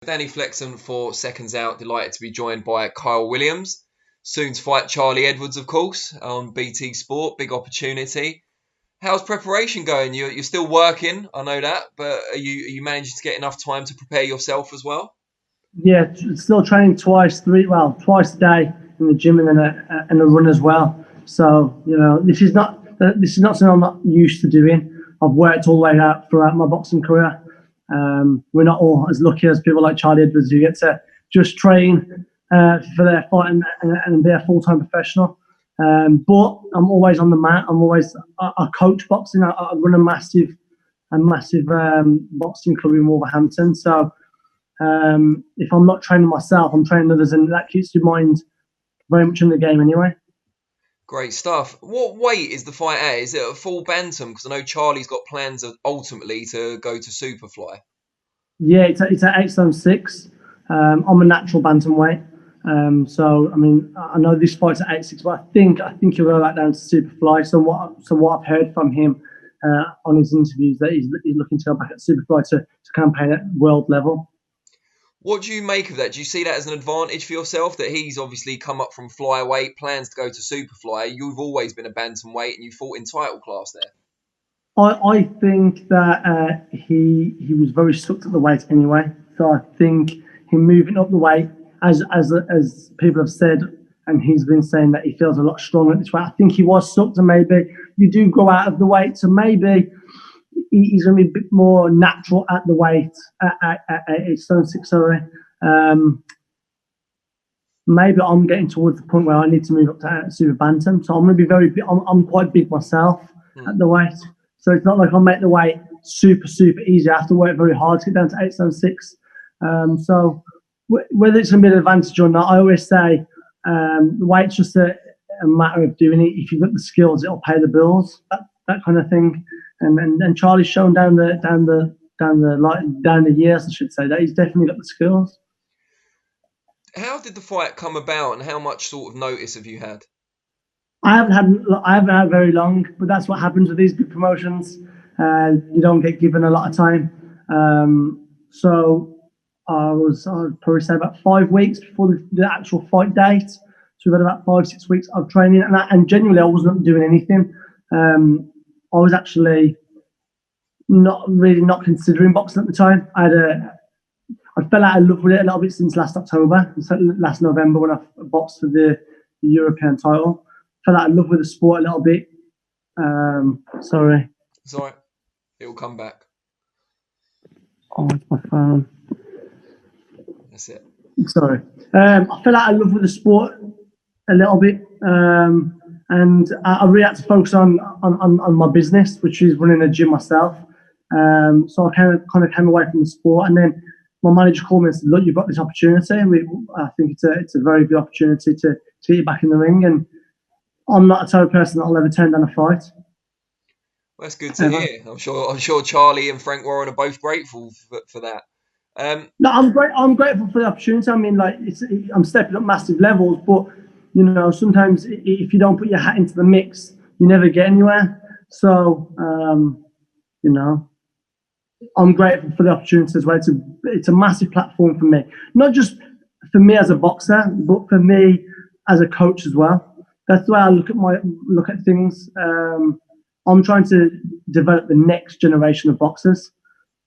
Danny Flexen for Seconds Out. Delighted to be joined by Kyle Williams. Soon to fight Charlie Edwards, of course, on BT Sport. Big opportunity. How's preparation going? You're still working, I know that, but are you managing to get enough time to prepare yourself as well? Yeah, still training twice a day in the gym and then a run as well. So this is not something I'm not used to doing. I've worked all the way out throughout my boxing career. We're not all as lucky as people like Charlie Edwards who get to just train for their fight and be a full-time professional. But I'm always on the mat. I coach boxing. I run a massive boxing club in Wolverhampton. So if I'm not training myself, I'm training others, and that keeps your mind very much in the game anyway. Great stuff. What weight is the fight at? Is it a full bantam? Because I know Charlie's got plans ultimately to go to Superfly. Yeah, it's at 8 stone 6. I'm a natural bantamweight. So I mean, I know this fight's at 8-6, but I think he'll go back down to Superfly. So what I've heard from him on his interviews that he's looking to go back at Superfly to campaign at world level. What do you make of that? Do you see that as an advantage for yourself, that he's obviously come up from flyweight, plans to go to Superfly? You've always been a bantamweight and you fought in title class there. I think that he was very stuck at the weight anyway. So I think him moving up the weight, as people have said, and he's been saying that he feels a lot stronger at this weight. I think he was stuck, and maybe you do go out of the weight, so maybe he's going to be a bit more natural at the weight at 8 stone 6. Sorry. Maybe I'm getting towards the point where I need to move up to super bantam. So I'm going to be very big. I'm quite big myself at the weight. So it's not like I'll make the weight super easy. I have to work very hard to get down to 8 stone 6. So whether it's going to be an advantage or not, I always say the weight's just a matter of doing it. If you've got the skills, it'll pay the bills. That kind of thing. And Charlie's shown down the years, I should say, that he's definitely got the skills. How did the fight come about, and how much sort of notice have you had? I haven't had very long, but that's what happens with these big promotions. You don't get given a lot of time. So I'd probably say about 5 weeks before the actual fight date. So we've had about 5-6 weeks of training, and genuinely I wasn't doing anything. I was actually not considering boxing at the time. I fell out of love with it a little bit since last October, last November when I boxed for the European title. Fell out of love with the sport a little bit. Sorry. It's all right. It'll come back. Oh, it's my phone. That's it. Sorry. I fell out of love with the sport a little bit. And I really had to focus on my business, which is running a gym myself. So I kind of came away from the sport, and then my manager called me and said, "Look, you've got this opportunity. I think it's a very good opportunity to get you back in the ring." And I'm not a type of person that'll ever turn down a fight. Well, that's good to hear. I'm sure Charlie and Frank Warren are both grateful for that. No, I'm grateful for the opportunity. I mean, I'm stepping up massive levels, but sometimes if you don't put your hat into the mix, you never get anywhere. So, I'm grateful for the opportunity as well. It's a massive platform for me, not just for me as a boxer, but for me as a coach as well. That's the way I look at things. I'm trying to develop the next generation of boxers,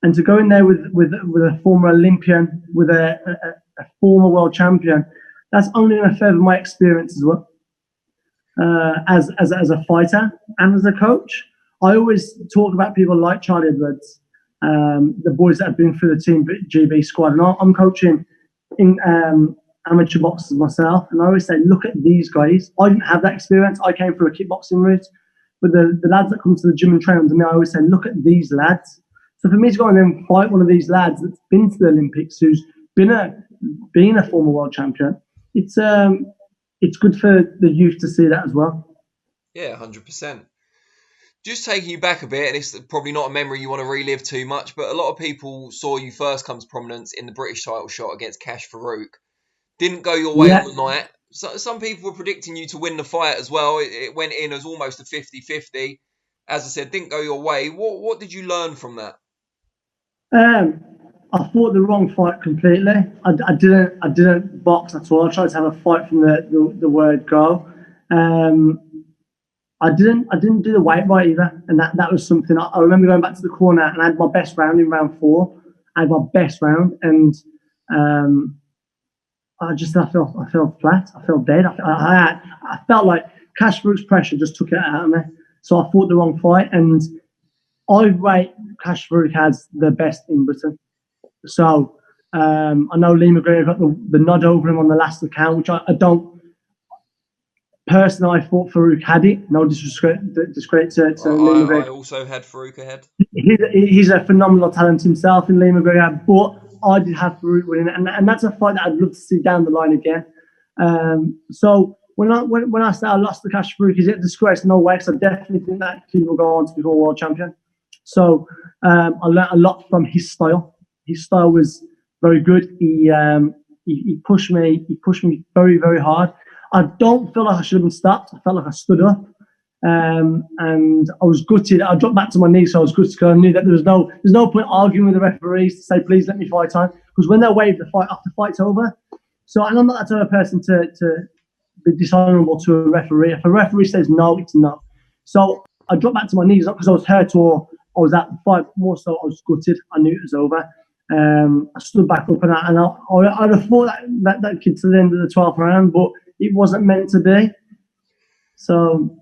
and to go in there with a former Olympian, with a former world champion, that's only going to further my experience as well. As a fighter and as a coach, I always talk about people like Charlie Edwards, the boys that have been through the Team GB squad, and I'm coaching in amateur boxers myself, and I always say, look at these guys. I didn't have that experience. I came through a kickboxing route, but the lads that come to the gym and train under me, I always say, look at these lads. So for me to go and then fight one of these lads that's been to the Olympics, who's been a former world champion, it's good for the youth to see that as well. Yeah, 100%. Just taking you back a bit, and it's probably not a memory you want to relive too much, but a lot of people saw you first come to prominence in the British title shot against Cash Farouk. Didn't go your way on the night. So, some people were predicting you to win the fight as well. It went in as almost a 50-50. As I said, didn't go your way. What did you learn from that? I fought the wrong fight completely. I didn't box at all. I tried to have a fight from the word go. Um, I didn't do the weight right either, and that was something. I remember going back to the corner and I had my best round in round 4. I had my best round, and um, I felt flat. I felt dead. I felt like Cash Brooks' pressure just took it out of me. So I fought the wrong fight, and I rate Cash Brooks as the best in Britain. So I know Lee McGregor got the nod over him on the last account, which I don't. Personally, I thought Farouk had it. No disrespect to Lee I McGregor. also had Farouk ahead. He's a phenomenal talent himself in Lee McGregor, but I did have Farouk winning, and that's a fight that I'd love to see down the line again. So when I say I lost the Cash Farouk, is it a disgrace? No way, because I definitely think that kid will go on to become a world champion. So I learned a lot from his style. His style was very good. He pushed me. He pushed me very, very hard. I don't feel like I should have been stopped. I felt like I stood up, and I was gutted. I dropped back to my knees, so I was gutted because I knew that there's no point arguing with the referees to say, please let me fight time, because when they wave the fight off, the fight's over. So, and I'm not that type of person to be dishonourable to a referee. If a referee says no, it's no. So I dropped back to my knees, not because I was hurt or I was at the fight, but more so I was gutted. I knew it was over. I stood back up, and I'd have fought that kid to the end of the 12th round, but it wasn't meant to be. So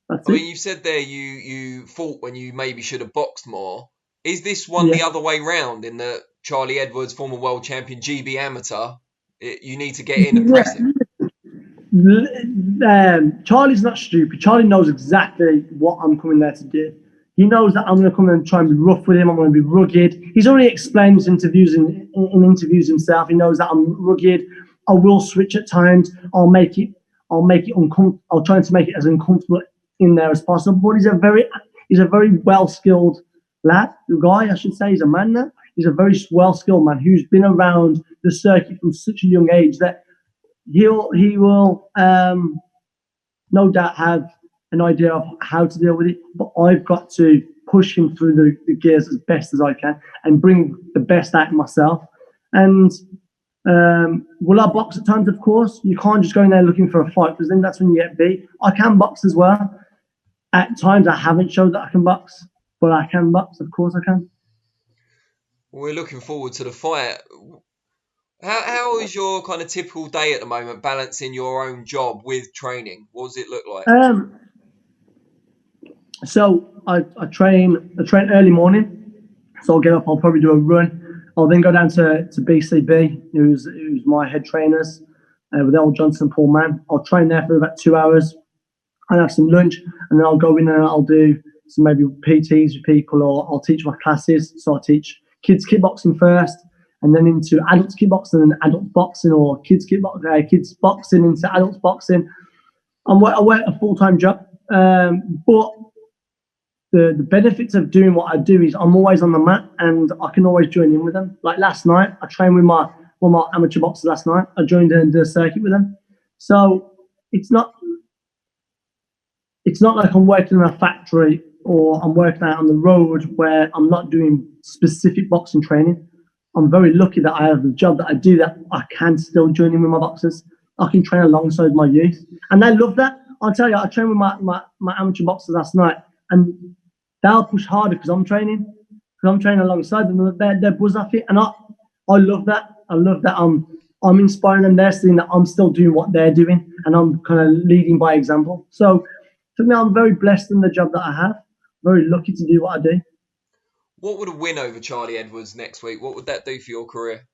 that's I it. mean, you said there you fought when you maybe should have boxed more. Is this one the other way round, in that Charlie Edwards, former world champion, GB amateur, you need to get in and press him? Charlie's not stupid. Charlie knows exactly what I'm coming there to do. He knows that I'm going to come and try and be rough with him. I'm going to be rugged. He's already explained in interviews himself. He knows that I'm rugged. I will switch at times. I'll make it uncomfortable. I'll try to make it as uncomfortable in there as possible. But he's a very well skilled lad. The guy, I should say, he's a man now. He's a very well skilled man who's been around the circuit from such a young age that he will no doubt have an idea of how to deal with it, but I've got to push him through the gears as best as I can and bring the best out of myself. And will I box at times? Of course. You can't just go in there looking for a fight, because then that's when you get beat. I can box as well. At times I haven't showed that I can box, but I can box. Of course I can. We're looking forward to the fight. How is your kind of typical day at the moment, balancing your own job with training? What does it look like? So I train early morning. So I'll get up. I'll probably do a run. I'll then go down to BCB, who's my head trainers, with L Johnson, Paul Mann. I'll train there for about 2 hours. I'll have some lunch, and then I'll go in and I'll do some maybe PTs with people, or I'll teach my classes. So I teach kids kickboxing first, and then into adults kickboxing and adult boxing, or kids boxing into adults boxing. I work a full-time job, but the benefits of doing what I do is I'm always on the mat, and I can always join in with them. Like last night, I trained with my amateur boxers last night. I joined in the circuit with them. So it's not like I'm working in a factory or I'm working out on the road where I'm not doing specific boxing training. I'm very lucky that I have a job that I do that I can still join in with my boxers. I can train alongside my youth, and they love that. I'll tell you, I trained with my amateur boxers last night, and they'll push harder because I'm training alongside them. They're buzz off it, and I love that. I love that I'm inspiring them. They're seeing that I'm still doing what they're doing, and I'm kind of leading by example. So for me, I'm very blessed in the job that I have. Very lucky to do what I do. What would a win over Charlie Edwards next week? What would that do for your career?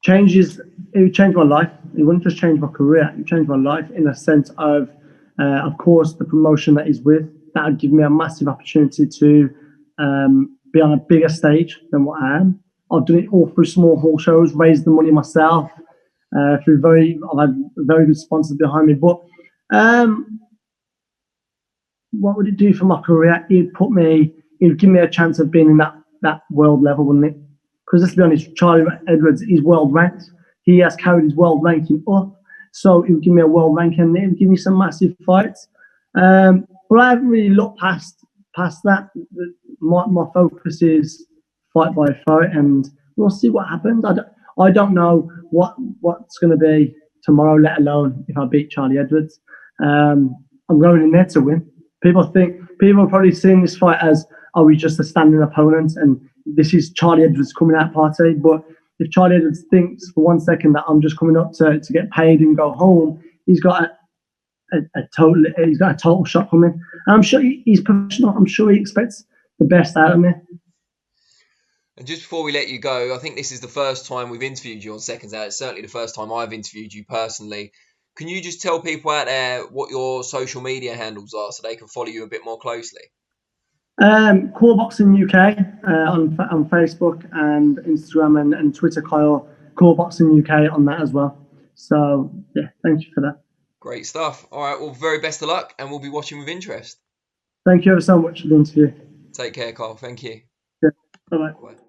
It would change my life. It wouldn't just change my career. It would change my life in a sense of course, the promotion that he's with. That would give me a massive opportunity to be on a bigger stage than what I am. I've done it all through small hall shows, raised the money myself. I've had very good sponsors behind me. But what would it do for my career? It would give me a chance of being in that world level, wouldn't it? Because let's be honest, Charlie Edwards is world ranked. He has carried his world ranking up. So it would give me a world ranking, and it would give me some massive fights. But I haven't really looked past that. My focus is fight by fight, and we'll see what happens. I don't know what's going to be tomorrow, let alone if I beat Charlie Edwards. I'm going in there to win. People are probably seeing this fight as, oh, he's just a standing opponent and this is Charlie Edwards coming out party. But if Charlie Edwards thinks for 1 second that I'm just coming up to get paid and go home, he's got he's got a total shot coming. And I'm sure he's professional. I'm sure he expects the best out of me. And just before we let you go, I think this is the first time we've interviewed you on Seconds Out. It's certainly the first time I've interviewed you personally. Can you just tell people out there what your social media handles are so they can follow you a bit more closely? Core Boxing UK on Facebook and Instagram and Twitter, Kyle. Core Boxing UK on that as well. So, yeah, thank you for that. Great stuff. All right, well, very best of luck, and we'll be watching with interest. Thank you ever so much for the interview. Take care, Carl. Thank you. Yeah. Bye-bye. Bye.